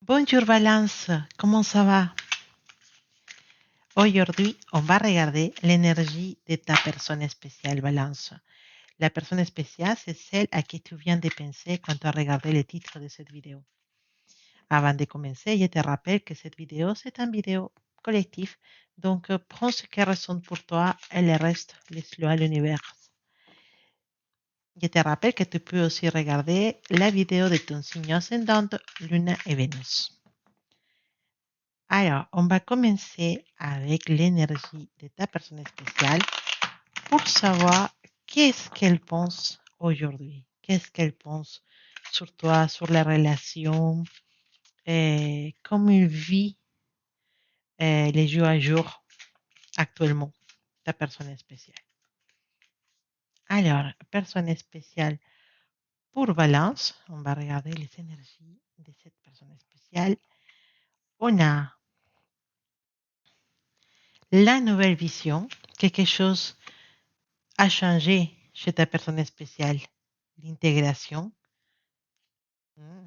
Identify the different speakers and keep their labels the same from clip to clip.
Speaker 1: Bonjour Valence, comment ça va? Aujourd'hui, on va regarder l'énergie de ta personne spéciale, Valence. La personne spéciale, c'est celle à qui tu viens de penser quand tu as regardé le titre de cette vidéo. Avant de commencer, je te rappelle que cette vidéo, c'est une vidéo collective. Donc, prends ce qui résonne pour toi et le reste, laisse-le à l'univers. Je te rappelle que tu peux aussi regarder la vidéo de ton signe ascendant, Lune et Vénus. Alors, on va commencer avec l'énergie de ta personne spéciale pour savoir qu'est-ce qu'elle pense aujourd'hui. Qu'est-ce qu'elle pense sur toi, sur la relation, comment il vit les jours à jour actuellement, ta personne spéciale. Alors, personne spéciale pour Valence, on va regarder les énergies de cette personne spéciale. On a la nouvelle vision, quelque chose a changé chez ta personne spéciale. L'intégration. Mm.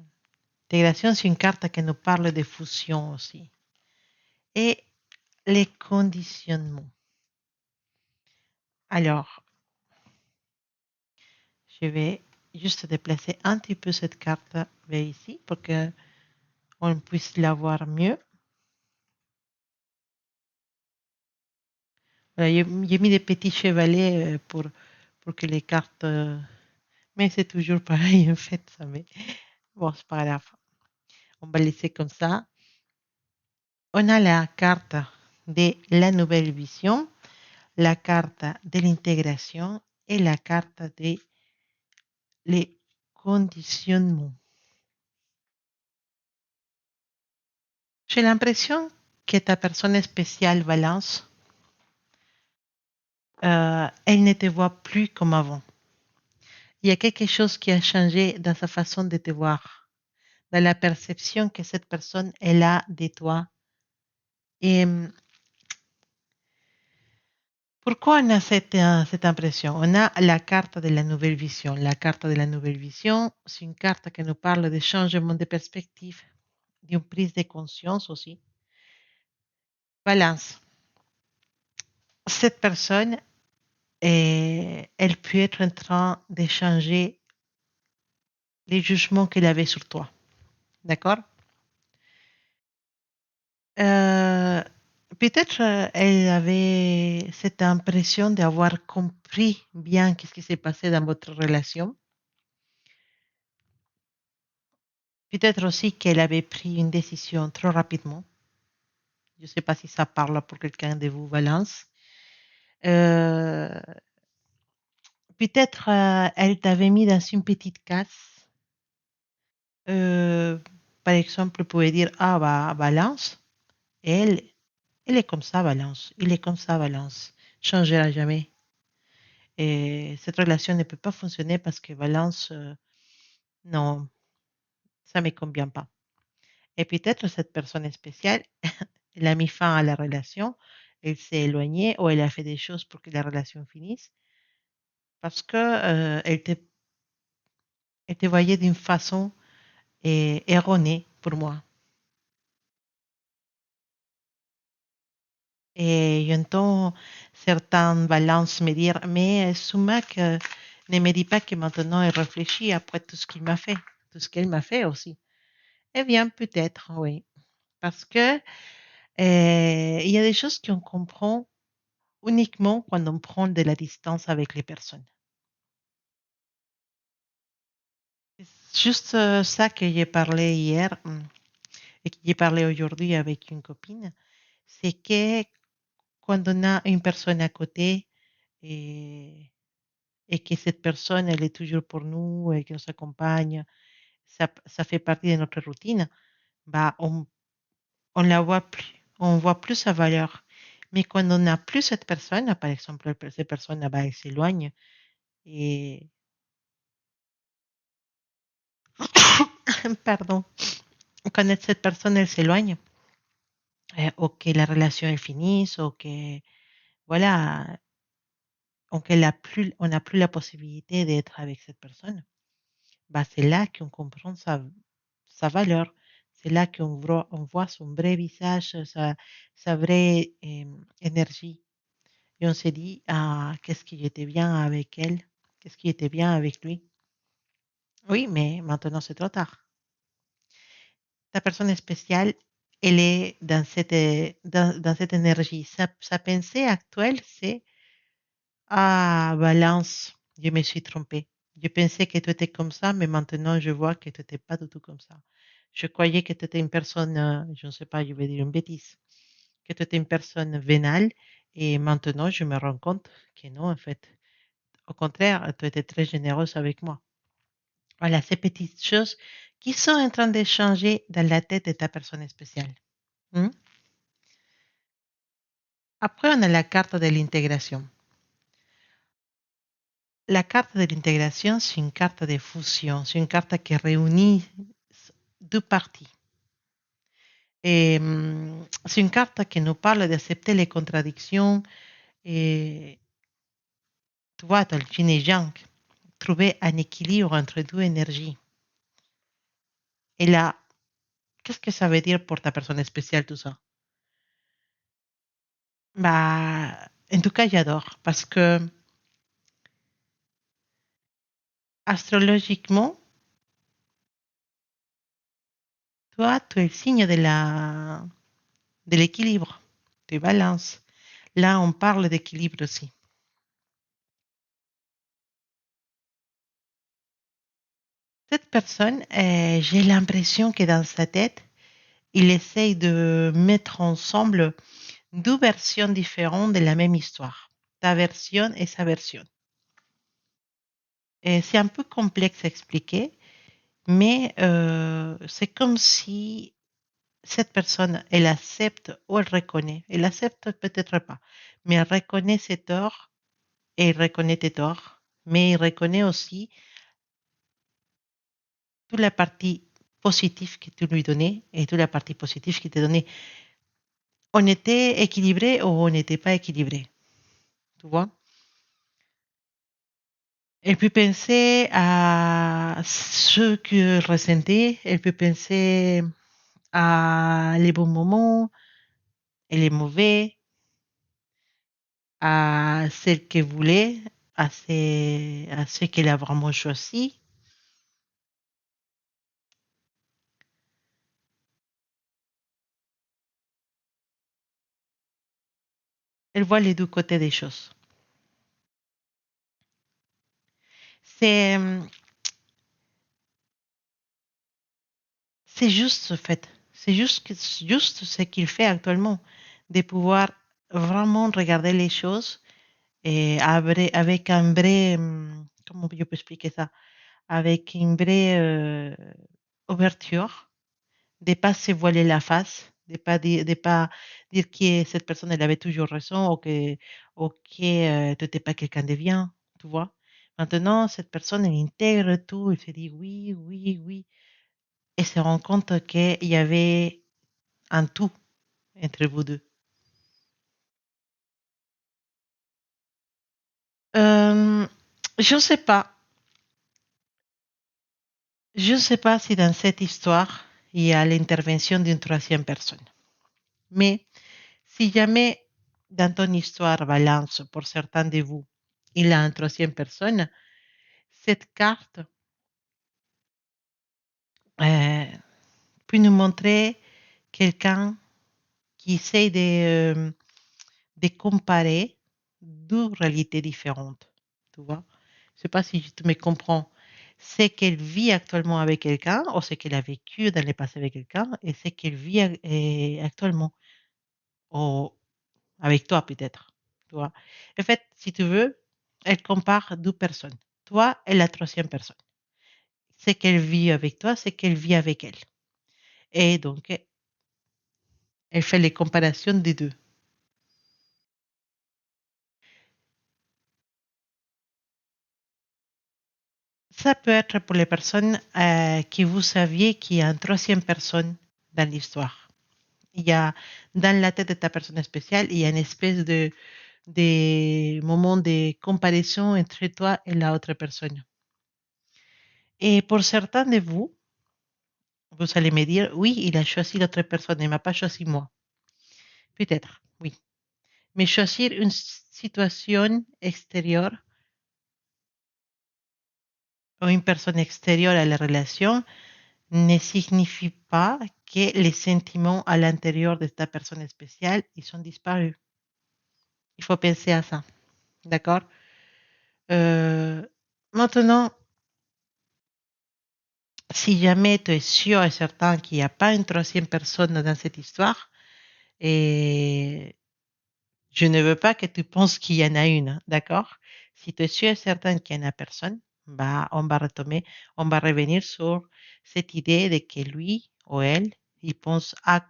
Speaker 1: L'intégration, c'est une carte qui nous parle de fusion aussi. Et les conditionnements. Alors, je vais juste déplacer un petit peu cette carte vers ici pour qu'on puisse la voir mieux. Voilà, j'ai mis des petits chevalets pour que les cartes... mais c'est toujours pareil en fait. Ça, mais bon, c'est pas grave. On va laisser comme ça. On a la carte de la nouvelle vision, la carte de l'intégration et la carte de les conditionnements. J'ai l'impression que ta personne spéciale Valence, elle ne te voit plus comme avant. Il y a quelque chose qui a changé dans sa façon de te voir, dans la perception que cette personne elle a de toi. Et pourquoi on a cette impression? On a la carte de la nouvelle vision. La carte de la nouvelle vision, c'est une carte qui nous parle de changement de perspective, d'une prise de conscience aussi. Balance. Cette personne, elle peut être en train de changer les jugements qu'elle avait sur toi. D'accord? Euh, Peut-être elle avait cette impression d'avoir compris bien ce qui s'est passé dans votre relation. Peut-être aussi qu'elle avait pris une décision trop rapidement. Je ne sais pas si ça parle pour quelqu'un de vous, Valence. Euh, Peut-être elle t'avait mis dans une petite case. Euh, Par exemple, vous pouvez dire, ah, bah, Valence, elle, elle est comme ça, Valence. Il est comme ça, Valence. Changera jamais. Et cette relation ne peut pas fonctionner parce que Valence, non, ça ne me convient pas. Et peut-être cette personne spéciale, elle a mis fin à la relation, elle s'est éloignée ou elle a fait des choses pour que la relation finisse parce que elle te voyait d'une façon erronée pour moi. Et j'entends certaines balances me dire, mais ce mec ne me dit pas que maintenant il réfléchit après tout ce qu'il m'a fait, tout ce qu'elle m'a fait aussi. Eh bien, peut-être, oui. Parce que il y a des choses qu'on comprend uniquement quand on prend de la distance avec les personnes. C'est juste ça que j'ai parlé hier et que j'ai parlé aujourd'hui avec une copine. C'est que quand on a une personne à côté et, et que cette personne, elle est toujours pour nous et qui nous accompagne, ça fait partie de notre routine, bah, on la voit plus, on voit plus sa valeur. Mais quand on n'a plus cette personne, par exemple, cette personne là-bas, elle s'éloigne et, pardon, quand cette personne, elle s'éloigne, ou que la relation est finie, ou que, voilà, on n'a plus la possibilité d'être avec cette personne, bah, c'est là qu'on comprend sa valeur, C'est là on voit son vrai visage, sa vraie énergie. Et on s'est dit, ah, qu'est-ce qui était bien avec elle? Qu'est-ce qui était bien avec lui? Oui, mais maintenant c'est trop tard. Ta personne spéciale, elle est dans cette énergie. Sa pensée actuelle, c'est ah, balance, je me suis trompée. Je pensais que tu étais comme ça, mais maintenant je vois que tu n'étais pas du tout comme ça. Je croyais que tu étais une personne, je ne sais pas, je vais dire une bêtise, que tu étais une personne vénale, et maintenant je me rends compte que non, en fait. Au contraire, tu étais très généreuse avec moi. Voilà, ces petites choses qui sont en train de changer dans la tête de ta personne spéciale. Hmm? Après, on a la carte de l'intégration. La carte de l'intégration, c'est une carte de fusion, c'est une carte qui réunit deux parties. Et c'est une carte qui nous parle d'accepter les contradictions et, tu vois, dans le yin et yang, trouver un équilibre entre deux énergies. Et là, qu'est-ce que ça veut dire pour ta personne spéciale tout ça? Bah, en tout cas, j'adore parce que astrologiquement, toi, tu es le signe de l'équilibre, de balance. Là, on parle d'équilibre aussi. Cette personne, j'ai l'impression que dans sa tête, il essaye de mettre ensemble deux versions différentes de la même histoire. Ta version et sa version. Et c'est un peu complexe à expliquer, mais c'est comme si cette personne, elle accepte ou elle reconnaît. Elle accepte peut-être pas, mais elle reconnaît ses torts et elle reconnaît tes torts, mais elle reconnaît aussi toute la partie positive que tu lui donnais et toute la partie positive qui te donnait. On était équilibré ou on n'était pas équilibré, tu vois. Elle peut penser à ce qu'elle ressentait, elle peut penser à les bons moments et les mauvais, à celle qu'elle voulait, à ce qu'elle a vraiment choisi. Elle voit les deux côtés des choses. C'est, c'est juste, en fait. C'est juste, juste ce qu'il fait actuellement, de pouvoir vraiment regarder les choses et avec un vrai, comment je peux expliquer ça? Avec une vraie ouverture, de pas se voiler la face, de pas dire que cette personne elle avait toujours raison ou que tu n'étais pas quelqu'un de bien, tu vois. Maintenant, cette personne elle intègre tout, elle se dit oui, oui, oui, et se rend compte qu'il y avait un tout entre vous deux. Euh, je ne sais pas, je ne sais pas si dans cette histoire il y a l'intervention d'une troisième personne, mais si jamais dans ton histoire balance pour certains de vous, il a une troisième personne, cette carte euh, peut nous montrer quelqu'un qui essaie de comparer deux réalités différentes. Tu vois? Je ne sais pas si tu me comprends. C'est qu'elle vit actuellement avec quelqu'un ou c'est qu'elle a vécu dans le passé avec quelqu'un et c'est qu'elle vit actuellement. Ou avec toi peut-être, tu vois. En fait, si tu veux, elle compare deux personnes, toi et la troisième personne. C'est qu'elle vit avec toi, c'est qu'elle vit avec elle. Et donc, elle fait les comparaisons des deux. Ça peut être pour les personnes qui vous saviez qu'il y a une troisième personne dans l'histoire. Il y a, dans la tête de ta personne spéciale, il y a une espèce de moment de comparaison entre toi et la autre personne. Et pour certains de vous, Vous allez me dire, oui, il a choisi l'autre personne, il m'a pas choisi moi. Peut-être, oui. Mais choisir une situation extérieure ou une personne extérieure à la relation ne signifie pas que les sentiments à l'intérieur de ta personne spéciale, ils sont disparus. Il faut penser à ça. D'accord? Maintenant, si jamais tu es sûr et certain qu'il n'y a pas une troisième personne dans cette histoire, et je ne veux pas que tu penses qu'il y en a une, hein, d'accord? Si tu es sûr et certain qu'il n'y en a personne, bah, on va revenir sur cette idée de que lui ou elle, il pense à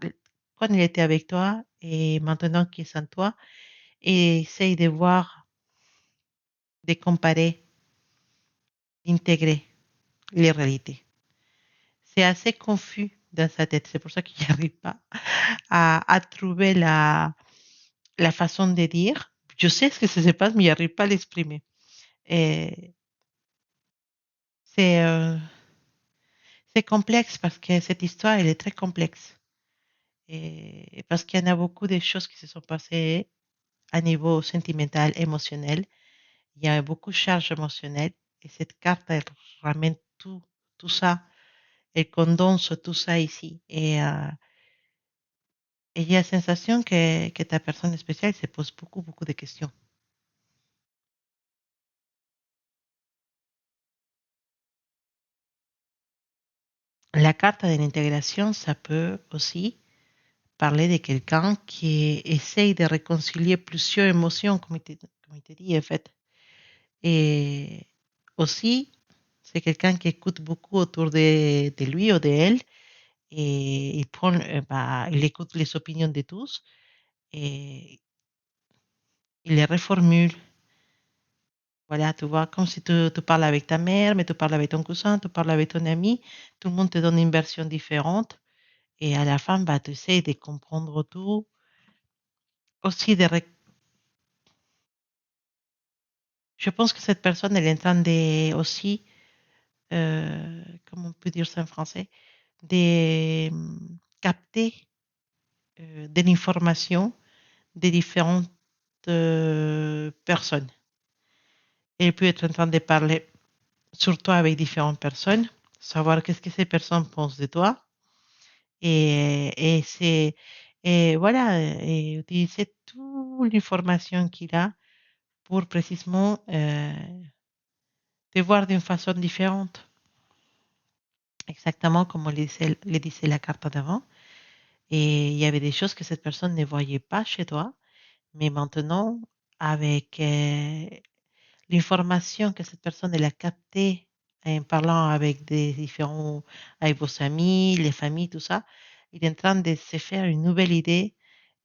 Speaker 1: quand il était avec toi et maintenant qu'il est sans toi, et essaye de voir, de comparer, d'intégrer les réalités. C'est assez confus dans sa tête, c'est pour ça qu'il n'arrive pas à trouver la façon de dire. Je sais ce que ça se passe, mais il n'arrive pas à l'exprimer. Et c'est c'est complexe parce que cette histoire, elle est très complexe. Et parce qu'il y en a beaucoup de choses qui se sont passées à niveau sentimental, émotionnel. Il y a beaucoup de charges émotionnelles. Et cette carte, elle ramène tout ça. Elle condense tout ça ici. Et il y a la sensation que ta personne spéciale se pose beaucoup de questions. La carte de l'intégration, ça peut aussi parler de quelqu'un qui essaye de réconcilier plusieurs émotions, comme il te dit, en fait. Et aussi, c'est quelqu'un qui écoute beaucoup autour de lui ou de elle et il écoute les opinions de tous et il les reformule. Voilà, tu vois, comme si tu parles avec ta mère, mais tu parles avec ton cousin, tu parles avec ton ami, tout le monde te donne une version différente et à la fin, bah, tu essaies de comprendre tout. Aussi, je pense que cette personne, elle est en train de aussi, comment on peut dire ça en français, de capter de l'information des différentes personnes. Elle peut être en train de parler sur toi avec différentes personnes, savoir qu'est-ce que ces personnes pensent de toi et c'est et voilà et utiliser toute l'information qu'il a pour précisément te voir d'une façon différente, exactement comme le disait la carte d'avant. Et il y avait des choses que cette personne ne voyait pas chez toi, mais maintenant, avec l'information que cette personne elle a captée en parlant avec des différents, avec vos amis, les familles, tout ça, il est en train de se faire une nouvelle idée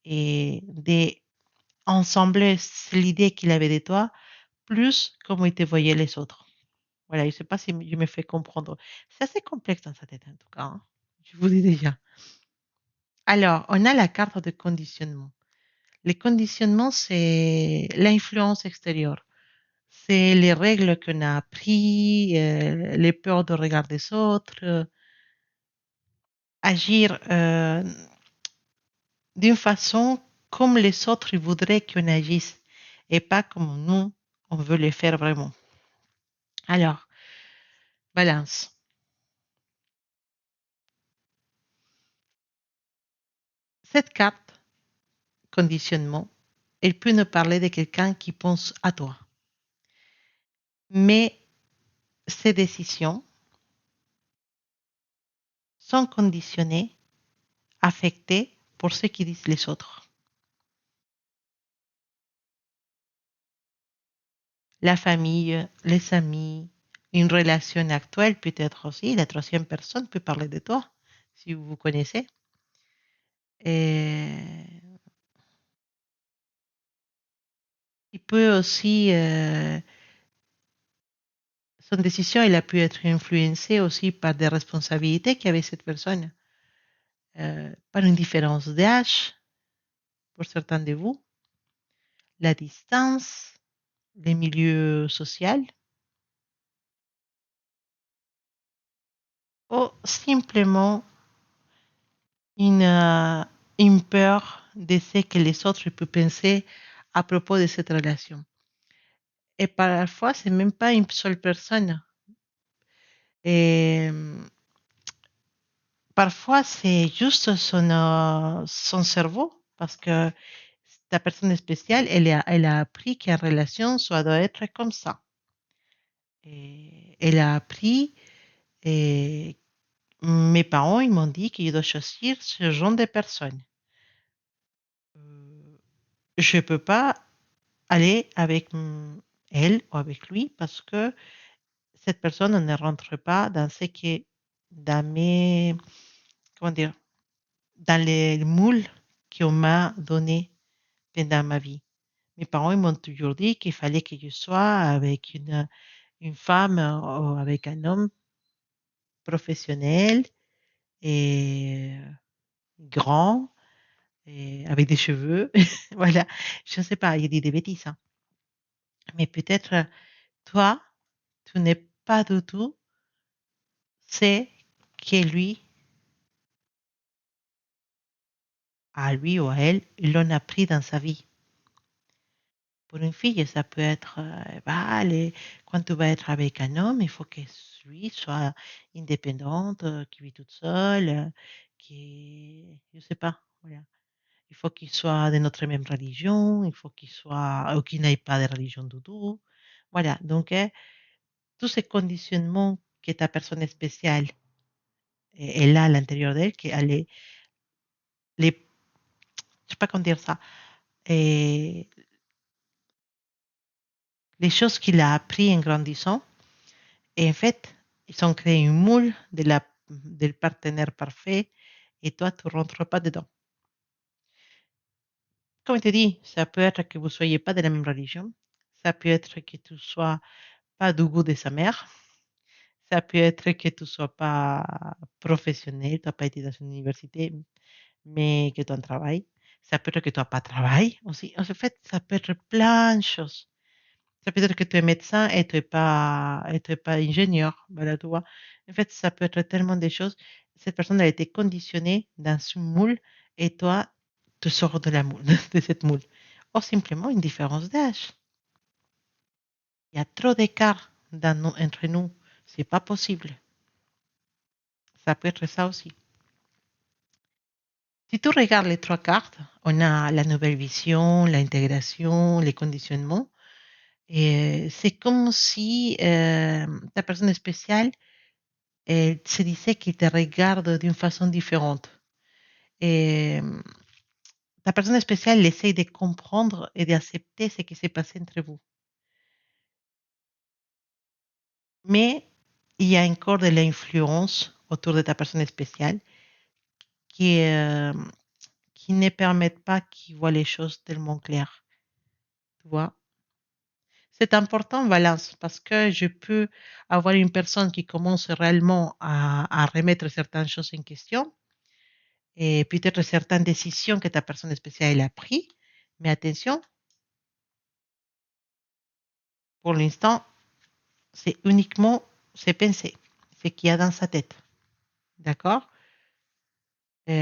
Speaker 1: et d'ensembler l'idée qu'il avait de toi, plus comment il te voyait les autres. Voilà, je ne sais pas si je me fais comprendre. C'est assez complexe dans sa tête en tout cas, hein. Je vous dis déjà. Alors, on a la carte de conditionnement. Les conditionnements, c'est l'influence extérieure. C'est les règles qu'on a apprises, les peurs de regard des autres, agir d'une façon comme les autres ils voudraient qu'on agisse et pas comme nous, on veut les faire vraiment. Alors, balance. Cette carte, conditionnement, elle peut nous parler de quelqu'un qui pense à toi. Mais ces décisions sont conditionnées, affectées pour ce qu'ils disent les autres. La famille, les amis, une relation actuelle peut être aussi, la troisième personne peut parler de toi, si vous vous connaissez. Et il peut aussi, son décision, elle a pu être influencée aussi par des responsabilités qu'avait cette personne, par une différence d'âge pour certains de vous, la distance, les milieux sociaux, ou simplement une, euh, une peur de ce que les autres peuvent penser à propos de cette relation. Et parfois, c'est même pas une seule personne. Et parfois, c'est juste son cerveau, parce que ta personne spéciale, elle a appris qu'une relation, ça doit être comme ça. Et elle a appris, et mes parents, ils m'ont dit qu'il doit choisir ce genre de personne. Euh, Je ne peux pas aller avec elle ou avec lui parce que cette personne ne rentre pas dans ce qui est dans mes, comment dire, dans les moules qu'on m'a donné pendant ma vie. Mes parents ils m'ont toujours dit qu'il fallait que je sois avec une femme ou avec un homme professionnel et grand et avec des cheveux. Voilà, je ne sais pas, il dit des bêtises, hein. Mais peut-être toi, tu n'es pas du tout ce que lui, à lui ou à elle, l'on a pris dans sa vie. Pour une fille, ça peut être, bah, quand tu vas être avec un homme, il faut que lui soit indépendante, qu'il vit toute seule, qui, je sais pas, voilà. Il faut qu'il soit de notre même religion, il faut qu'il soit, ou qu'il n'ait pas de religion du tout. Voilà. Donc, tous ces conditionnements que ta personne spéciale, elle a à l'intérieur d'elle, qu'elle est, je sais pas comment dire ça, et les choses qu'il a appris en grandissant, et en fait, ils ont créé une moule del partenaire parfait et toi, tu ne rentres pas dedans. Comme je te dis, ça peut être que vous ne soyez pas de la même religion, ça peut être que tu ne sois pas du goût de sa mère, ça peut être que tu ne sois pas professionnel, tu n'as pas été dans une université, mais que tu as un travail. Ça peut être que tu n'as pas de travail aussi. En fait, ça peut être plein de choses. Ça peut être que tu es médecin et tu es pas ingénieur. Voilà, tu vois. En fait, ça peut être tellement de choses. Cette personne a été conditionnée dans ce moule et toi, tu sors de la moule, de cette moule. Ou simplement une différence d'âge. Il y a trop d'écart entre nous. C'est pas possible. Ça peut être ça aussi. Si tu regardes les trois cartes, on a la nouvelle vision, l'intégration, les conditionnements. Et c'est comme si ta personne spéciale elle se disait qu'il te regarde d'une façon différente. Et ta personne spéciale essaie de comprendre et d'accepter ce qui s'est passé entre vous. Mais il y a encore de l'influence autour de ta personne spéciale qui, euh, qui ne permettent pas qu'il voit les choses tellement claires. Tu vois? C'est important, Valence, parce que je peux avoir une personne qui commence réellement à remettre certaines choses en question et peut-être certaines décisions que ta personne spéciale a prises. Mais attention, pour l'instant, c'est uniquement ses pensées, ce qu'il y a dans sa tête. D'accord? Je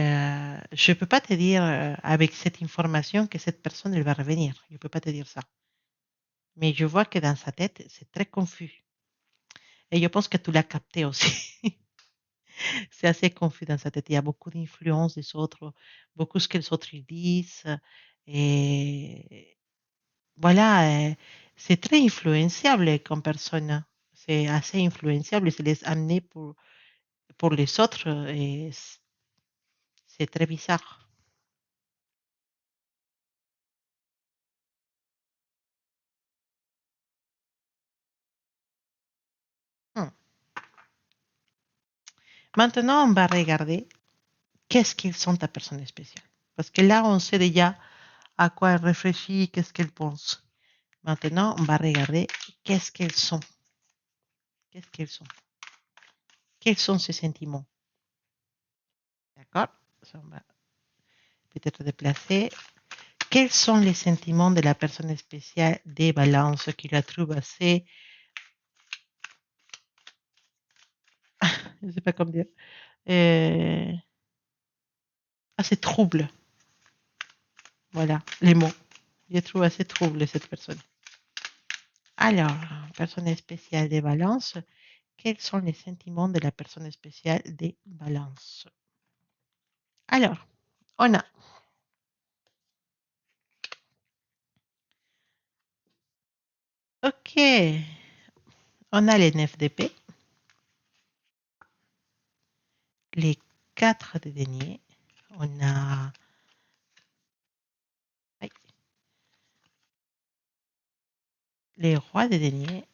Speaker 1: ne peux pas te dire avec cette information que cette personne elle va revenir. Je ne peux pas te dire ça. Mais je vois que dans sa tête, c'est très confus. Et je pense que tu l'as capté aussi. C'est assez confus dans sa tête. Il y a beaucoup d'influence des autres, beaucoup ce que les autres ils disent. Et voilà, c'est très influenciable comme personne. C'est assez influenciable. Se laisse amener pour les autres et c'est très bizarre. Hmm. Maintenant, on va regarder qu'est-ce qu'ils sont ta personne spéciale. Parce que là, on sait déjà à quoi elle réfléchit, qu'est-ce qu'elle pense. Maintenant, on va regarder qu'est-ce qu'elles sont. Qu'est-ce qu'elles sont. Quels sont ces sentiments. D'accord? Ça, on va peut-être déplacer. Quels sont les sentiments de la personne spéciale des balances qui la trouve assez, je sais pas comment dire. Euh, assez trouble. Voilà, les mots. Je trouve assez trouble cette personne. Alors, personne spéciale des balances. Quels sont les sentiments de la personne spéciale des balances? Alors, on a, ok, on a les 9 d'épée, les 4 de denier, on a aïe, les rois de denier,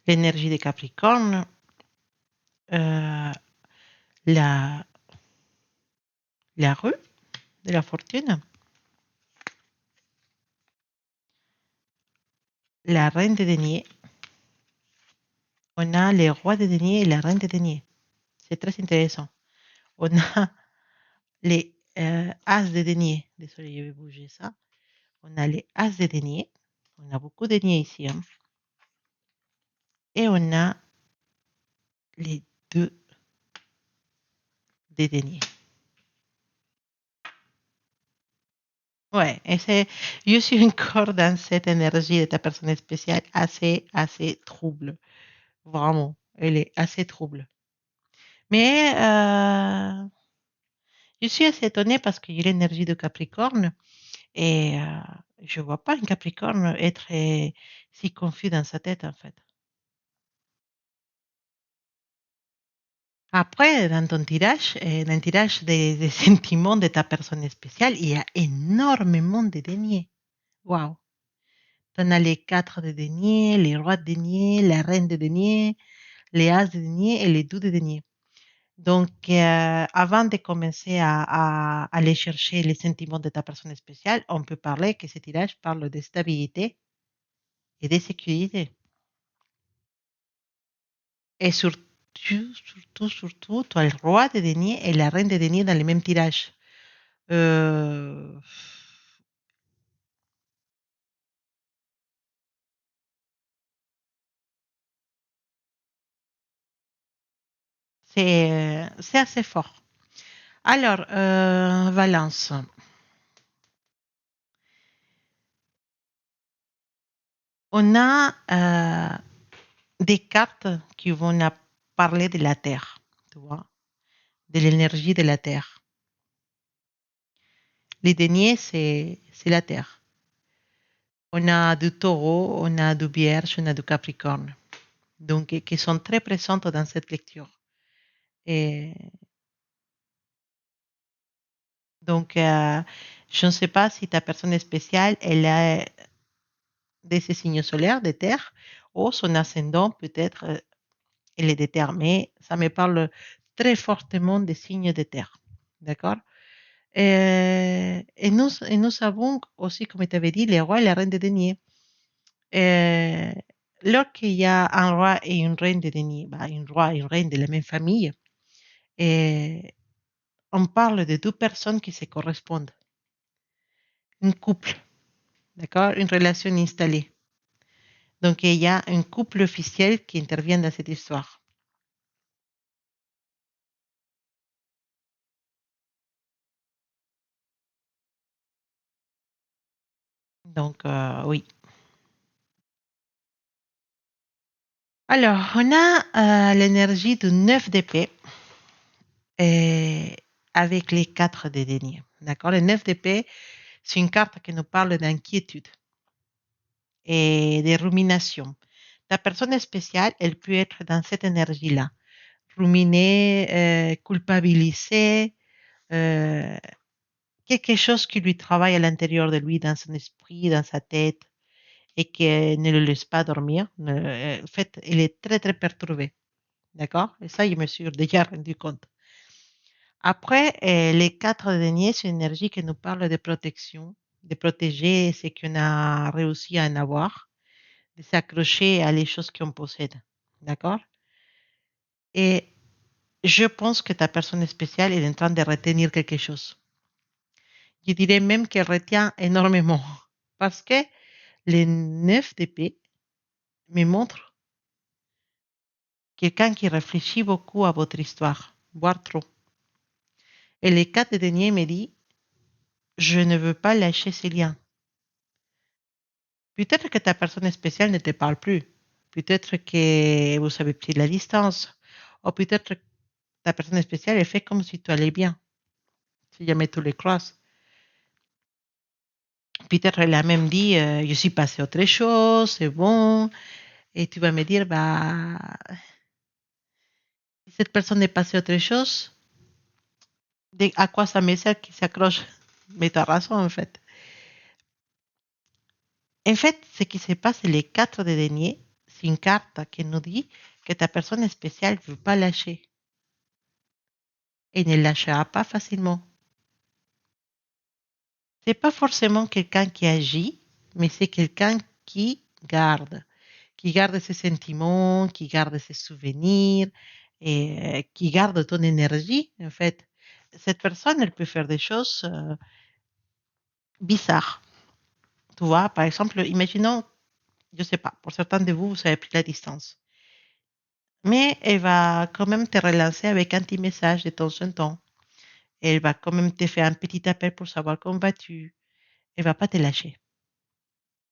Speaker 1: l'énergie des capricornes, euh, la, la rue de la fortune, la reine de denier, on a les rois de denier et la reine de denier. C'est très intéressant. On a les as de denier. Désolé, je vais bouger ça. On a les as de denier. On a beaucoup de denier ici, hein. Et on a les 2 de denier. Ouais, et c'est, je suis encore dans cette énergie de ta personne spéciale assez trouble. Vraiment, elle est assez trouble. Mais je suis assez étonnée parce qu'il y a l'énergie de Capricorne et je vois pas un Capricorne être si confus dans sa tête en fait. Après, dans le tirage des sentiments de ta personne spéciale, il y a énormément de deniers. Waouh! T'en as les 4 de denier, les rois de denier, la reine de denier, les as de denier et les 2 de denier. Donc, avant de commencer à aller chercher les sentiments de ta personne spéciale, on peut parler que ce tirage parle de stabilité et de sécurité. Et surtout, tu as le roi de denier et la reine de denier dans le même tirage. Euh, c'est assez fort. Alors, Valence, on a des cartes qui vont nous parler de la Terre, tu vois, de l'énergie de la Terre. Les deniers, c'est la Terre. On a du taureau, on a du vierge, on a du capricorne. Donc, qui sont très présentes dans cette lecture. Et donc, je ne sais pas si ta personne spéciale, elle a de ses signes solaires, de terre, ou son ascendant, peut-être, elle est de terre. Mais ça me parle très fortement des signes de terre. D'accord? Et nous savons aussi, comme tu avais dit, les rois et la reine de denier. Euh, Lorsqu'il y a un roi et une reine de denier, bah, un roi et une reine de la même famille, euh, on parle de deux personnes qui se correspondent. Un couple, d'accord? Une relation installée. Donc, il y a un couple officiel qui intervient dans cette histoire. Donc, oui. Alors, on a l'énergie du 9 d'épée et avec les 4 de denier. D'accord? Le 9 d'épée, c'est une carte qui nous parle d'inquiétude et de rumination. La personne spéciale, elle peut être dans cette énergie-là. Ruminer, culpabiliser, euh, quelque chose qui lui travaille à l'intérieur de lui, dans son esprit, dans sa tête, et qui ne le laisse pas dormir. En fait, il est très, très perturbé. D'accord? Et ça, je me suis déjà rendu compte. Après, les 4 deniers, c'est une énergie qui nous parle de protection, de protéger ce qu'on a réussi à en avoir, de s'accrocher à les choses qu'on possède. D'accord? Et je pense que ta personne spéciale est en train de retenir quelque chose. Je dirais même qu'elle retient énormément parce que les 9 d'épée me montrent quelqu'un qui réfléchit beaucoup à votre histoire, voire trop. Et les 4 de denier me dit, je ne veux pas lâcher ces liens. Peut-être que ta personne spéciale ne te parle plus. Peut-être que vous avez pris de la distance. Ou peut-être que ta personne spéciale est fait comme si tu allais bien. Si jamais tu les croises. Peut-être elle a même dit, je suis passé à autre chose, c'est bon. Et tu vas me dire, bah, si cette personne est passée à autre chose, à quoi ça me sert qu'il s'accroche? Mais tu as raison, en fait. En fait, ce qui se passe, c'est les 4 de denier. C'est une carte qui nous dit que ta personne spéciale ne veut pas lâcher. Et ne lâchera pas facilement. C'est pas forcément quelqu'un qui agit, mais c'est quelqu'un qui garde ses sentiments, qui garde ses souvenirs et qui garde ton énergie, en fait. Cette personne, elle peut faire des choses bizarres. Tu vois, par exemple, imaginons, je sais pas, pour certains de vous, vous avez pris la distance. Mais elle va quand même te relancer avec un petit message de temps en temps. Elle va quand même te faire un petit appel pour savoir comment vas-tu. Elle va pas te lâcher.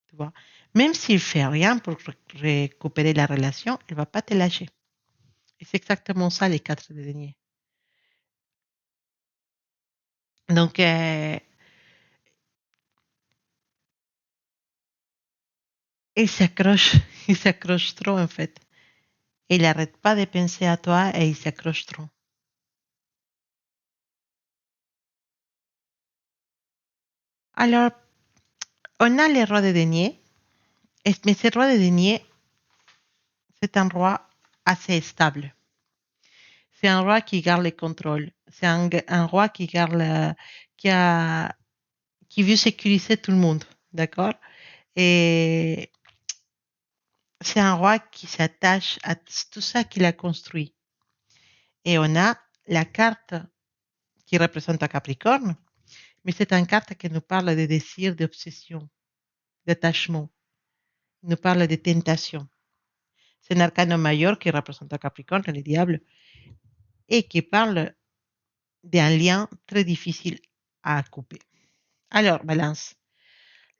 Speaker 1: Tu vois. Même s'il fait rien pour récupérer la relation, il va pas te lâcher. Et c'est exactement ça les 4 de denier. Donc, il s'accroche, il s'accroche trop en fait. Il n'arrête pas de penser à toi et il s'accroche trop. Alors, on a le roi de denier, mais ce roi de denier, c'est un roi assez stable. C'est un roi qui garde le contrôle. C'est un roi qui garde, qui a, qui veut sécuriser tout le monde, d'accord? Et c'est un roi qui s'attache à tout ça qu'il a construit. Et on a la carte qui représente un Capricorne, mais c'est une carte qui nous parle de désir, d'obsession, d'attachement. Il nous parle de tentation. C'est un arcano majeur qui représente un Capricorne, le diable, et qui parle d'un lien très difficile à couper. Alors, balance.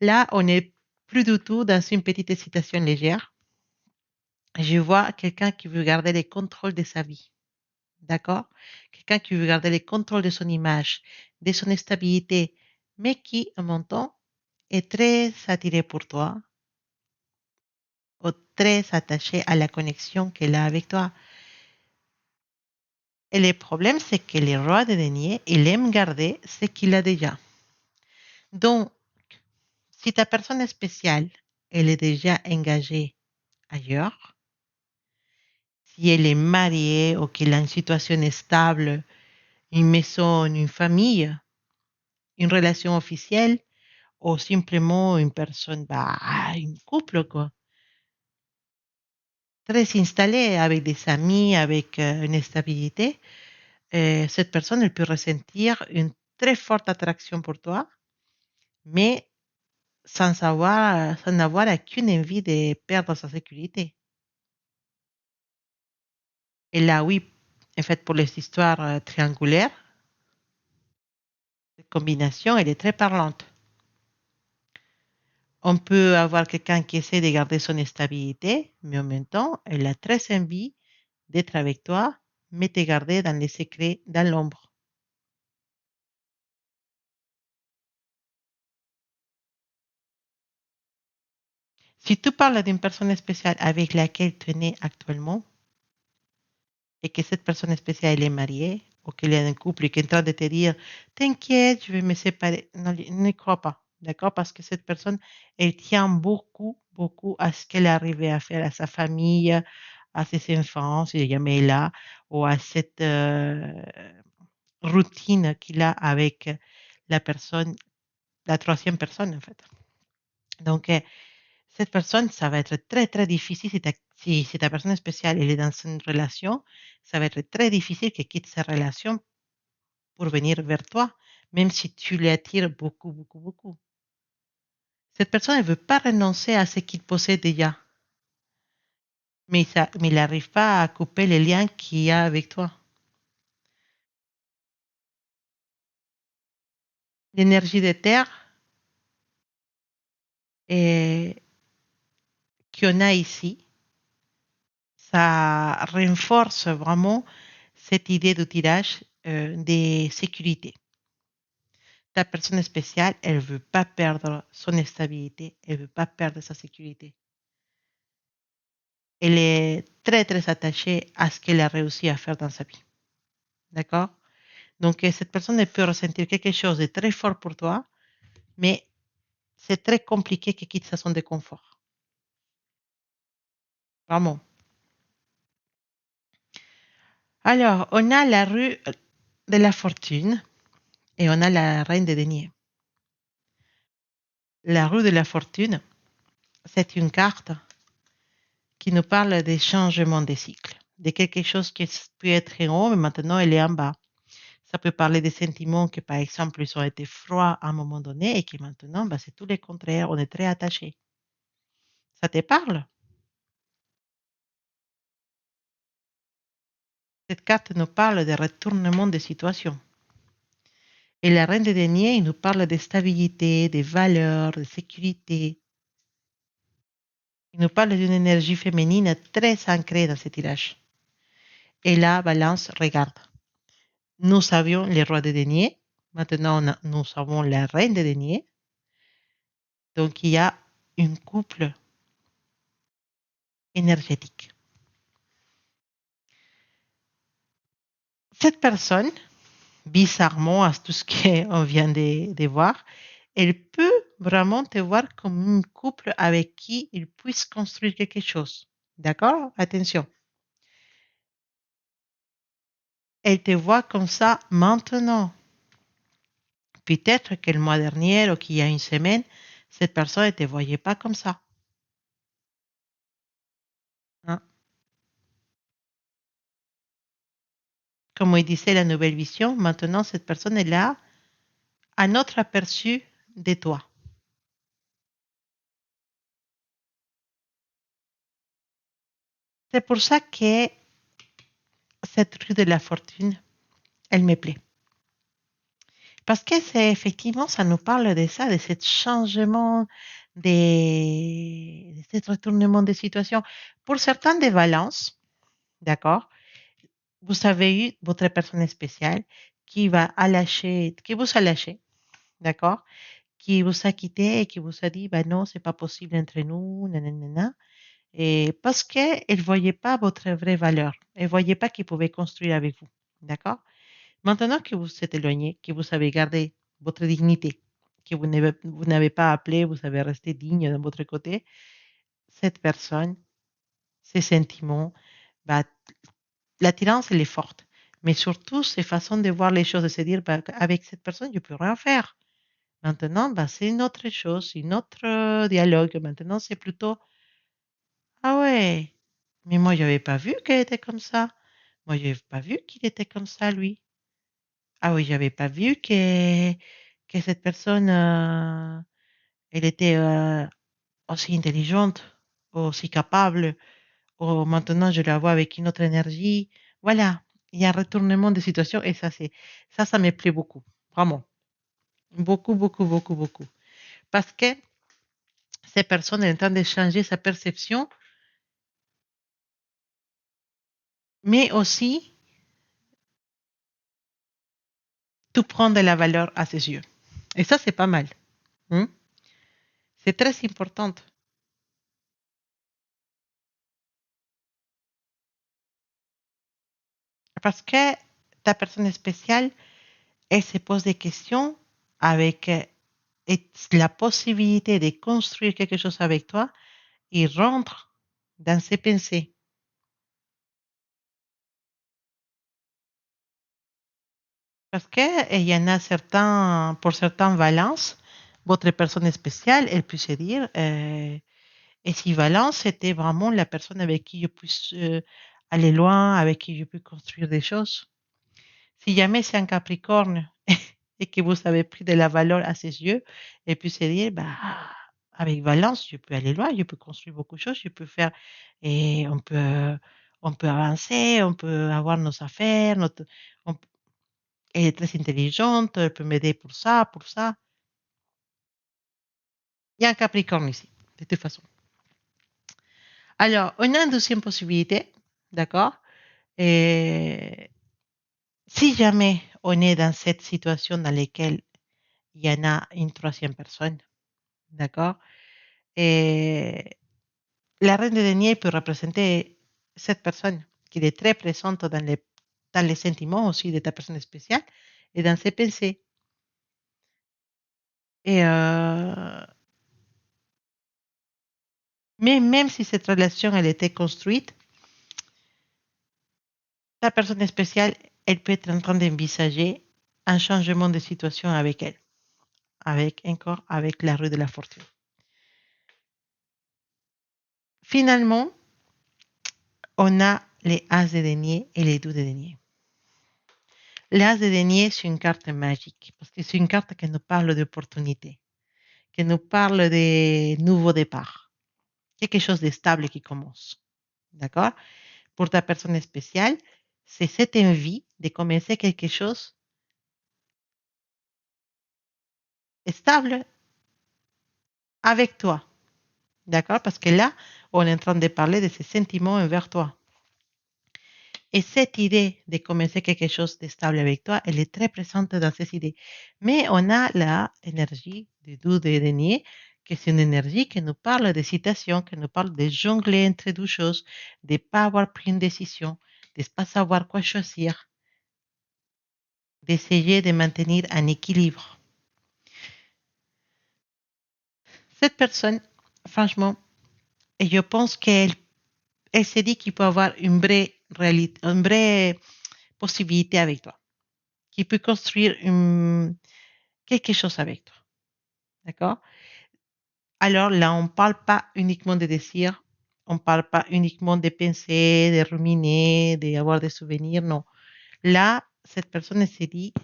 Speaker 1: Là, on n'est plus du tout dans une petite hésitation légère. Je vois quelqu'un qui veut garder le contrôle de sa vie. D'accord? Quelqu'un qui veut garder le contrôle de son image, de son stabilité, mais qui, en même temps, est très attiré pour toi ou très attaché à la connexion qu'elle a avec toi. Et le problème, c'est que le roi de denier, il aime garder ce qu'il a déjà. Donc, si ta personne spéciale, elle est déjà engagée ailleurs, si elle est mariée ou qu'elle a une situation stable, une maison, une famille, une relation officielle, ou simplement une personne, bah, un couple, quoi. Très installé avec des amis, avec une stabilité, cette personne, elle peut ressentir une très forte attraction pour toi, mais sans n'avoir aucune envie de perdre sa sécurité. Et là, oui, en fait, pour les histoires triangulaires, cette combinaison, elle est très parlante. On peut avoir quelqu'un qui essaie de garder son stabilité, mais en même temps, elle a très envie d'être avec toi, mais te garder dans les secrets, dans l'ombre. Si tu parles d'une personne spéciale avec laquelle tu es né actuellement et que cette personne spéciale elle est mariée ou qu'elle est en couple et qu'elle est en train de te dire t'inquiète, je vais me séparer, ne crois pas, d'accord? Parce que cette personne, elle tient beaucoup, beaucoup à ce qu'elle est arrivée à faire à sa famille, à ses enfants, si jamais elle est là, ou à cette routine qu'il a avec la personne, la troisième personne en fait. Donc, cette personne, ça va être très, très difficile si ta personne spéciale elle est dans une relation, ça va être très difficile qu'elle quitte sa relation pour venir vers toi. même si tu l'attires beaucoup, beaucoup, beaucoup. Cette personne ne veut pas renoncer à ce qu'il possède déjà, mais il n'arrive pas à couper les liens qu'il y a avec toi. L'énergie de terre et qu'on a ici, ça renforce vraiment cette idée de tirage de sécurité. Ta personne spéciale, elle ne veut pas perdre son stabilité, elle ne veut pas perdre sa sécurité. Elle est très, très attachée à ce qu'elle a réussi à faire dans sa vie. D'accord? Donc, cette personne, elle peut ressentir quelque chose de très fort pour toi, mais c'est très compliqué qu'elle quitte sa zone de confort. Vraiment. Alors, on a la rue de la fortune et on a la reine des deniers. La rue de la fortune, c'est une carte qui nous parle des changements des cycles, de quelque chose qui peut être en haut, mais maintenant elle est en bas. Ça peut parler des sentiments que, par exemple, ils ont été froids à un moment donné et qui maintenant, bah, c'est tout le contraire, on est très attaché. Ça te parle? Cette carte nous parle de retournement de situation. Et la reine des deniers, il nous parle de stabilité, de valeurs, de sécurité. Il nous parle d'une énergie féminine très ancrée dans ce tirage. Et la balance, regarde. Nous avions le roi des deniers. Maintenant, nous avons la reine des deniers. Donc, il y a une couple énergétique. Cette personne, bizarrement, à tout ce qu'on vient de voir, elle peut vraiment te voir comme un couple avec qui il puisse construire quelque chose. D'accord? Attention. Elle te voit comme ça maintenant. Peut-être que le mois dernier ou qu'il y a une semaine, cette personne ne te voyait pas comme ça. Hein. Comme il disait la nouvelle vision, maintenant cette personne est là, un autre aperçu de toi. C'est pour ça que cette rue de la fortune, elle me plaît. Parce que c'est effectivement, ça nous parle de ça, de ce changement, de ce retournement de situation. Pour certains des balances, d'accord, vous avez eu votre personne spéciale qui vous a lâché, d'accord, qui vous a quitté et qui vous a dit, bah non, c'est pas possible entre nous, nanana. Et parce qu'elle ne voyait pas votre vraie valeur. Elle ne voyait pas qu'il pouvait construire avec vous. D'accord? Maintenant que vous êtes éloigné, que vous avez gardé votre dignité, que vous n'avez pas appelé, vous avez resté digne de votre côté, cette personne, ses sentiments, bah, l'attirance, elle est forte. Mais surtout, ses façons de voir les choses, de se dire, bah, avec cette personne, je ne peux rien faire. Maintenant, bah, c'est une autre chose, une autre dialogue. Maintenant, c'est plutôt, ah ouais, mais moi, je n'avais pas vu qu'elle était comme ça. Moi, je n'avais pas vu qu'il était comme ça, lui. Ah oui, j'avais pas vu que cette personne, elle était aussi intelligente, aussi capable. Ou maintenant, je la vois avec une autre énergie. Voilà, il y a un retournement de situation et ça me plaît beaucoup. Vraiment. Beaucoup, beaucoup, beaucoup, beaucoup. Parce que ces personnes sont en train de changer sa perception, mais aussi tout prendre de la valeur à ses yeux. Et ça, c'est pas mal. Hein. C'est très important. Parce que ta personne spéciale, elle se pose des questions avec la possibilité de construire quelque chose avec toi et rentre dans ses pensées. Parce qu'il y en a certains, pour certains Valence, votre personne spéciale, elle peut se dire, et si Valence c'était vraiment la personne avec qui je puisse aller loin, avec qui je peux construire des choses. Si jamais c'est un Capricorne et que vous avez pris de la valeur à ses yeux et puis se dire, bah, avec Valence, je peux aller loin, je peux construire beaucoup de choses, je peux faire et on peut avancer, on peut avoir nos affaires, on- elle est très intelligente, elle peut m'aider pour ça, pour ça. Il y a un Capricorne ici, de toute façon. Alors, on a une deuxième possibilité, d'accord? Et si jamais on est dans cette situation dans laquelle il y en a une troisième personne, d'accord? Et la reine de denier peut représenter cette personne qui est très présente dans les sentiments aussi de ta personne spéciale et dans ses pensées. Et mais même si cette relation elle était construite, ta personne spéciale, elle peut être en train d'envisager un changement de situation avec elle, avec la rue de la fortune. Finalement, on a les as de denier et les 2 de denier. L'as de denier, c'est une carte magique parce que c'est une carte qui nous parle d'opportunité, qui nous parle de nouveau départ, quelque chose de stable qui commence. D'accord? Pour ta personne spéciale, c'est cette envie de commencer quelque chose stable avec toi. D'accord? Parce que là, on est en train de parler de ses sentiments envers toi. Et cette idée de commencer quelque chose de stable avec toi, elle est très présente dans ces idées. Mais on a la énergie du doute et de nier, que c'est une énergie qui nous parle de citation, qui nous parle de jongler entre deux choses, de ne pas avoir pris une décision, de ne pas savoir quoi choisir, d'essayer de maintenir un équilibre. Cette personne, franchement, et je pense elle s'est dit qu'il peut avoir une vraie réalité, une vraie possibilité avec toi, qu'il peut construire quelque chose avec toi. D'accord? Alors là, on ne parle pas uniquement de désirs, on ne parle pas uniquement de penser, de ruminer, d'avoir des souvenirs, non. Là, cette personne s'est dit,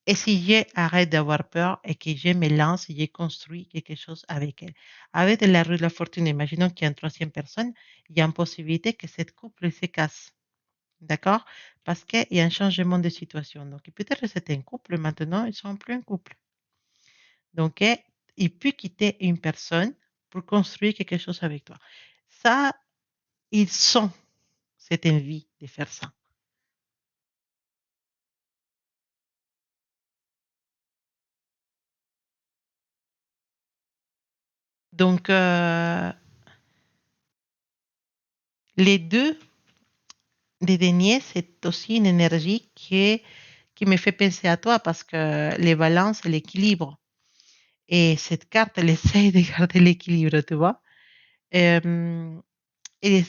Speaker 1: et si j'arrête d'avoir peur et que je me lance et je construis quelque chose avec elle. Avec la rue de la fortune, imaginons qu'il y a une troisième personne, il y a une possibilité que cette couple se casse. D'accord? Parce qu'il y a un changement de situation. Donc, peut-être que c'était un couple, maintenant, ils sont plus un couple. Donc, il peut quitter une personne pour construire quelque chose avec toi. Ça, ils sont cette envie de faire ça. Donc, les deux des deniers, c'est aussi une énergie qui me fait penser à toi parce que les balances, l'équilibre. Et cette carte, elle essaye de garder l'équilibre, tu vois. Euh, et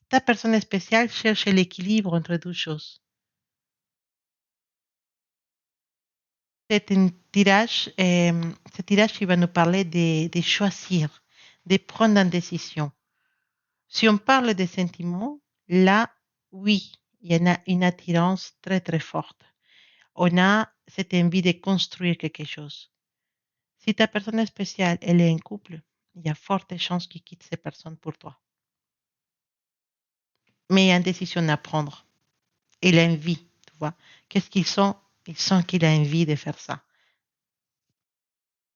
Speaker 1: ta personne spéciale cherche l'équilibre entre deux choses. C'est un tirage, ce tirage qui va nous parler de choisir, de prendre une décision. Si on parle des sentiments, là, oui, il y en a une attirance très très forte. On a cette envie de construire quelque chose. Si ta personne spéciale, elle est en couple, il y a forte chance qu'il quitte ces personnes pour toi. Mais il y a une décision à prendre. Et l'envie, tu vois. Qu'est-ce qu'ils sont? Ils sentent qu'il a envie de faire ça.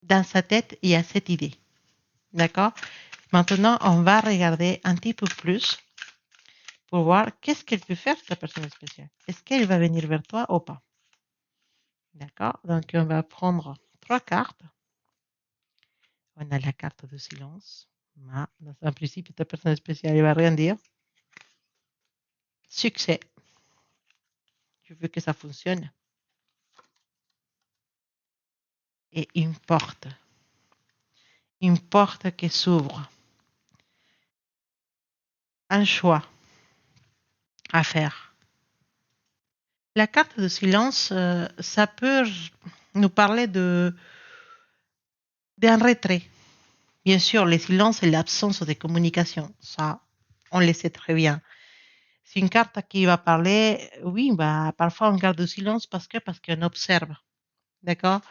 Speaker 1: Dans sa tête, il y a cette idée. D'accord? Maintenant, on va regarder un petit peu plus pour voir qu'est-ce qu'elle peut faire, cette personne spéciale. Est-ce qu'elle va venir vers toi ou pas? D'accord? Donc, on va prendre 3 cartes. On a la carte de silence. En principe, ta personne spéciale ne va rien dire. Succès. Tu veux que ça fonctionne. Et une porte. Une porte qui s'ouvre. Un choix à faire. La carte de silence, ça peut nous parler d'un retrait. Bien sûr, le silence est l'absence de communication. Ça, on le sait très bien. C'est une carte qui va parler, oui, bah, parfois on garde le silence parce qu'on observe. D'accord?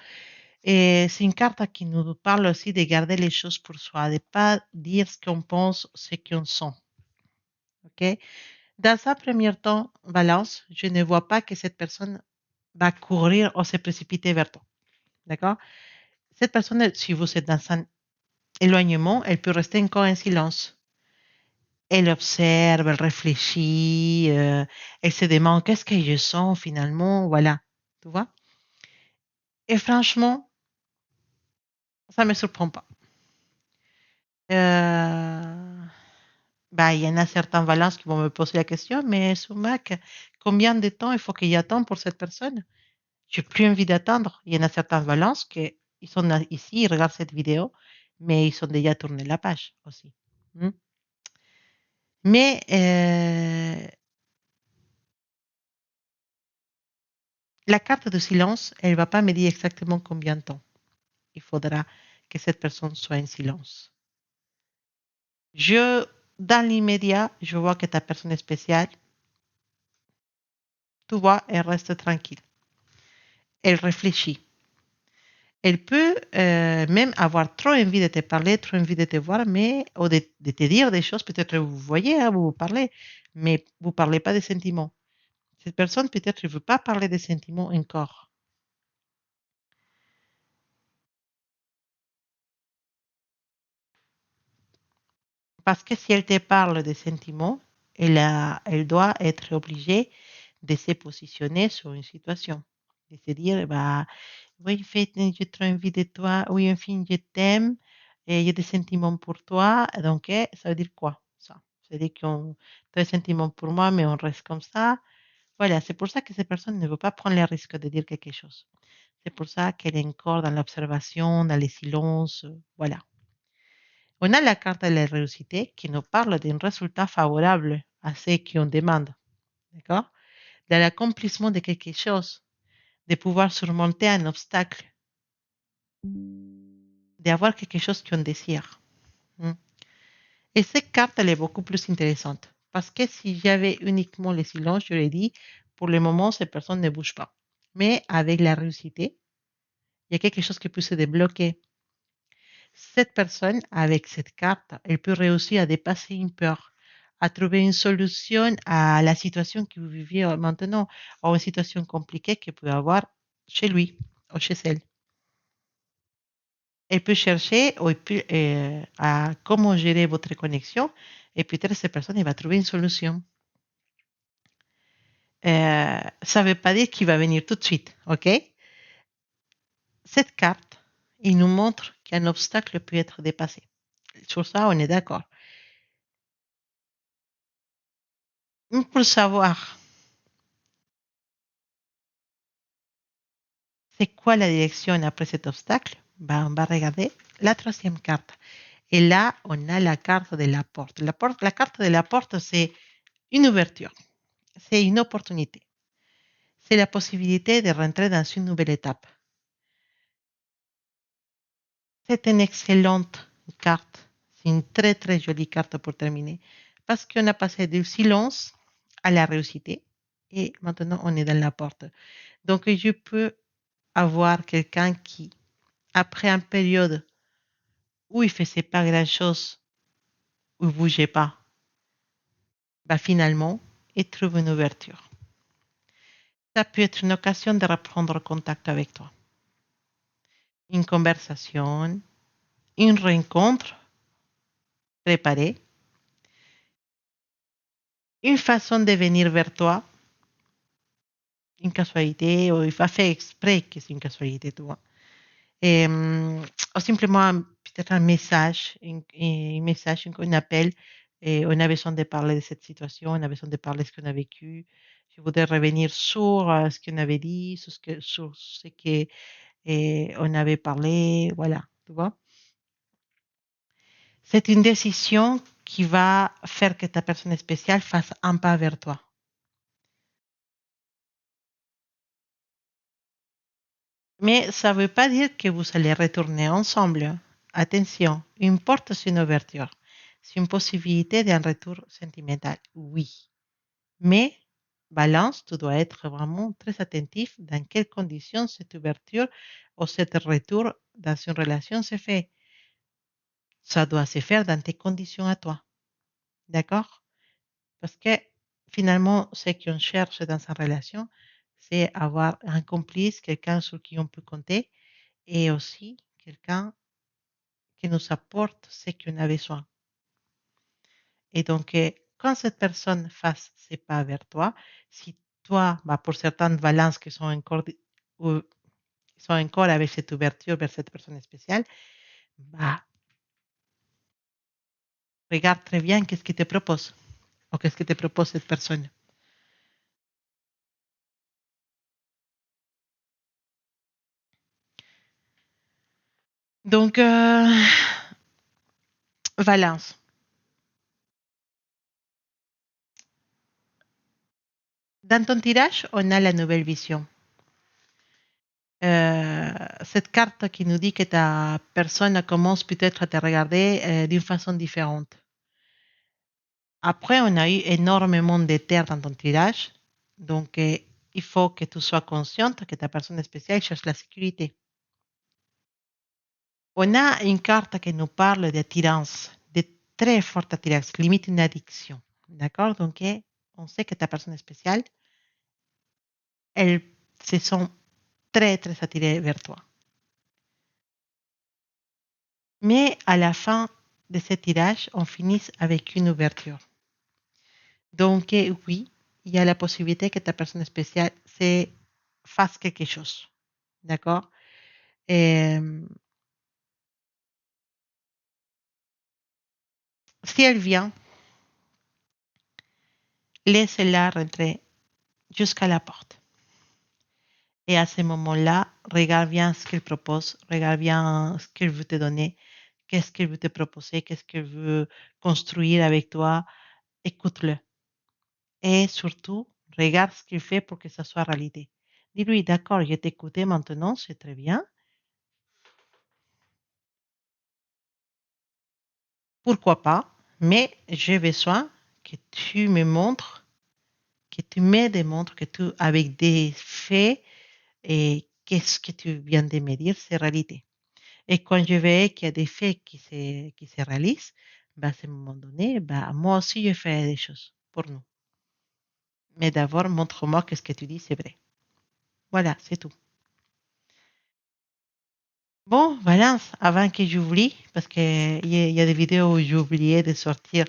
Speaker 1: Et c'est une carte qui nous parle aussi de garder les choses pour soi, de ne pas dire ce qu'on pense, ce qu'on sent. OK? Dans un premier temps, balance, je ne vois pas que cette personne va courir ou se précipiter vers toi. D'accord? Cette personne, si vous êtes dans un éloignement, elle peut rester encore en silence. Elle observe, elle réfléchit, elle se demande qu'est-ce que je sens finalement, voilà. Tu vois? Et franchement, ça ne me surprend pas. Bah, il y en a certains balances qui vont me poser la question, mais Soumac, combien de temps il faut qu'il y attende pour cette personne? J'ai plus envie d'attendre. Il y en a certains balances qui ils sont ici, ils regardent cette vidéo, mais ils sont déjà tourné la page aussi. Mm. Mais la carte de silence, elle ne va pas me dire exactement combien de temps il faudra que cette personne soit en silence. Je, dans l'immédiat, je vois que ta personne est spéciale. Tu vois, elle reste tranquille. Elle réfléchit. Elle peut même avoir trop envie de te parler, trop envie de te voir, mais ou de te dire des choses. Peut-être vous voyez, hein, vous vous parlez, mais vous ne parlez pas des sentiments. Cette personne, peut-être, ne veut pas parler des sentiments encore. Parce que si elle te parle des sentiments, elle doit être obligée de se positionner sur une situation. De se dire, bah, oui, en fait, j'ai trop envie de toi. Oui, enfin, je t'aime. Et j'ai des sentiments pour toi. Donc, ça veut dire quoi, ça? Ça veut dire qu'on a des sentiments pour moi, mais on reste comme ça. Voilà, c'est pour ça que cette personne ne veut pas prendre le risque de dire quelque chose. C'est pour ça qu'elle est encore dans l'observation, dans les silences. Voilà. On a la carte de la réussite qui nous parle d'un résultat favorable à ce qu'on demande. D'accord? De l'accomplissement de quelque chose, de pouvoir surmonter un obstacle, d'avoir quelque chose qu'on désire. Mm. Et cette carte, elle est beaucoup plus intéressante. Parce que si j'avais uniquement le silence, j'aurais dit, pour le moment, cette personne ne bouge pas. Mais avec la réussite, il y a quelque chose qui peut se débloquer. Cette personne, avec cette carte, elle peut réussir à dépasser une peur, à trouver une solution à la situation que vous vivez maintenant, ou une situation compliquée qu'elle peut avoir chez lui ou chez elle. Elle peut chercher ou à comment gérer votre connexion et peut-être cette personne elle va trouver une solution. Ça ne veut pas dire qu'il va venir tout de suite, ok? Cette carte, il nous montre qu'un obstacle peut être dépassé. Sur ça, on est d'accord. Pour savoir c'est quoi la direction après cet obstacle, ben, on va regarder la troisième carte. Et là, on a la carte de la porte. La carte de la porte, c'est une ouverture, c'est une opportunité. C'est la possibilité de rentrer dans une nouvelle étape. C'est une excellente carte. C'est une très très jolie carte pour terminer. Parce qu'on a passé du silence à la réussite. Et maintenant, on est dans la porte. Donc, je peux avoir quelqu'un qui, après une période où il ne faisait pas grand-chose, où il ne bougeait pas, bah, finalement, il trouve une ouverture. Ça peut être une occasion de reprendre contact avec toi. Une conversation, une rencontre préparée, une façon de venir vers toi, une casualité, ou il va faire exprès que c'est une casualité, tu vois. Ou simplement peut-être un message, un message, un appel. Et on a besoin de parler de cette situation, on a besoin de parler de ce qu'on a vécu. Je voudrais revenir sur ce qu'on avait dit, sur ce que on avait parlé, voilà, tu vois. C'est une décision qui va faire que ta personne spéciale fasse un pas vers toi. Mais ça ne veut pas dire que vous allez retourner ensemble. Attention, une porte, c'est une ouverture. C'est une possibilité d'un retour sentimental, oui. Mais Balance, tu dois être vraiment très attentif dans quelles conditions cette ouverture ou cet retour dans une relation se fait. Ça doit se faire dans tes conditions à toi. D'accord? Parce que finalement, ce qu'on cherche dans sa relation, c'est avoir un complice, quelqu'un sur qui on peut compter et aussi quelqu'un qui nous apporte ce qu'on a besoin. Et donc, quand cette personne fasse ses pas vers toi, si toi, bah, pour certaines balances qui sont encore, ou, sont encore avec cette ouverture vers cette personne spéciale, bah, regarde très bien qu'est-ce qu'il te propose ou qu'est-ce que te propose cette personne. Donc, Valence. Dans ton tirage, on a la nouvelle vision. Euh, cette carte qui nous dit que ta personne commence peut-être à te regarder d'une façon différente. Après, on a eu énormément de terre dans ton tirage. Donc, il faut que tu sois consciente que ta personne spéciale cherche la sécurité. On a une carte qui nous parle d'attirance, de très forte attirance, limite une addiction. D'accord? Donc, on sait que ta personne spéciale, elle se sent très, très attirée vers toi. Mais à la fin de ce tirage, on finit avec une ouverture. Donc, oui, il y a la possibilité que ta personne spéciale fasse quelque chose. D'accord? Et, si elle vient, laisse-la rentrer jusqu'à la porte. Et à ce moment-là, regarde bien ce qu'elle propose, regarde bien ce qu'elle veut te donner, qu'est-ce qu'elle veut te proposer, qu'est-ce qu'elle veut construire avec toi. Écoute-le. Et surtout, regarde ce qu'il fait pour que ça soit réalité. Dis-lui, d'accord, je t'ai écouté maintenant, c'est très bien. Pourquoi pas? Mais j'ai besoin que tu me montres, que tu me démontres que tu, avec des faits, et qu'est-ce que tu viens de me dire, c'est réalité. Et quand je vais qu'il y a des faits qui se réalisent, bah, à ce moment donné, bah, moi aussi, je fais des choses pour nous. Mais d'abord, montre-moi que ce que tu dis, c'est vrai. Voilà, c'est tout. Bon, Valence, avant que j'oublie, parce qu'il y a des vidéos où j'ai oublié de sortir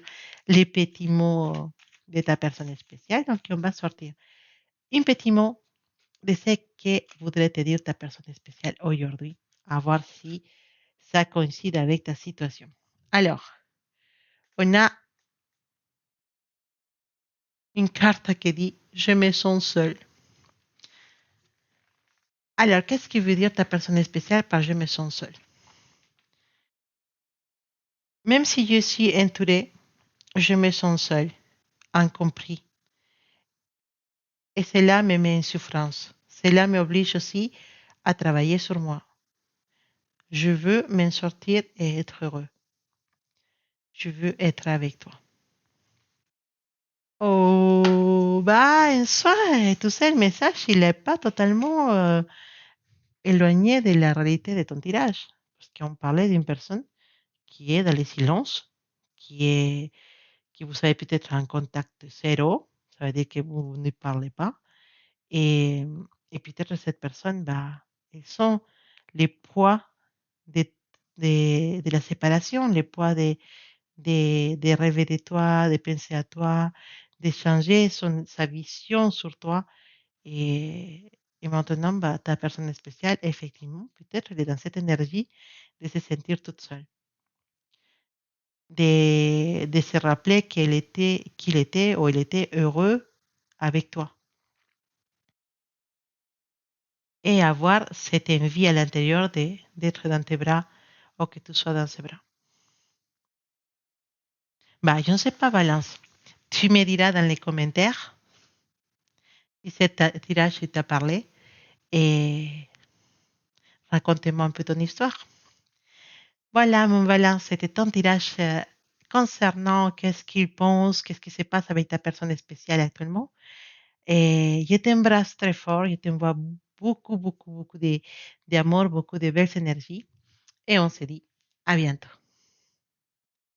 Speaker 1: les petits mots de ta personne spéciale, donc on va sortir un petit mot de ce que voudrait te dire ta personne spéciale aujourd'hui, à voir si ça coïncide avec ta situation. Alors, on a une carte qui dit je me sens seule. Alors, qu'est-ce que veut dire ta personne spéciale par je me sens seule? Même si je suis entourée, je me sens seule, incompris. Et cela me met en souffrance. Cela m'oblige aussi à travailler sur moi. Je veux m'en sortir et être heureux. Je veux être avec toi. Oh, bah, en soi, tu sais, le message, il n'est pas totalement éloigné de la réalité de ton tirage. Parce qu'on parlait d'une personne qui est dans le silence, qui vous avez peut-être un contact zéro, ça veut dire que vous ne parlez pas. Et, et peut-être cette personne, bah, ils sont les poids de, de la séparation, les poids de rêver de toi, de penser à toi, de changer sa vision sur toi. Et maintenant, bah, ta personne spéciale, effectivement, peut-être elle est dans cette énergie de se sentir toute seule, de se rappeler qu'il était ou il était heureux avec toi et avoir cette envie à l'intérieur d'être dans tes bras ou que tu sois dans ses bras. Bah, je ne sais pas, Valence. Tu me diras dans les commentaires si cet tirage t'a parlé et raconte-moi un peu ton histoire. Voilà, mon Valence, c'était ton tirage concernant qu'est-ce qu'il pense, qu'est-ce qui se passe avec ta personne spéciale actuellement. Et je t'embrasse très fort. Je t'envoie beaucoup, beaucoup, beaucoup d'amour, beaucoup de belles énergies. Et on se dit à bientôt.